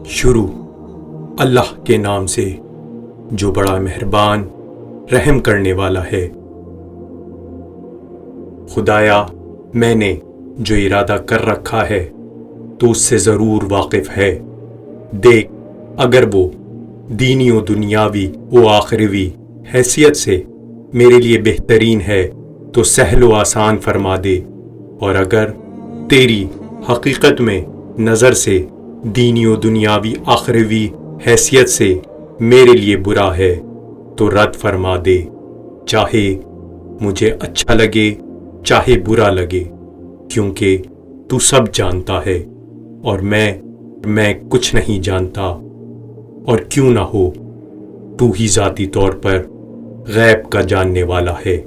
शुरू अल्लाह के नाम से जो बड़ा मेहरबान रहम करने वाला है। खुदाया, मैंने जो इरादा कर रखा है तो उससे ज़रूर वाकिफ़ है। देख, अगर वो दीनी व दुनियावी व आखिरवी हैसियत से मेरे लिए बेहतरीन है तो सहल व आसान फरमा दे, और अगर तेरी हकीकत में नज़र से दीनी व दुनियावी आखिरवी हैसियत से मेरे लिए बुरा है तो रद्द फरमा दे, चाहे मुझे अच्छा लगे चाहे बुरा लगे, क्योंकि तू सब जानता है और मैं कुछ नहीं जानता। और क्यों ना हो, तू ही ज़ाती तौर पर गैब का जानने वाला है।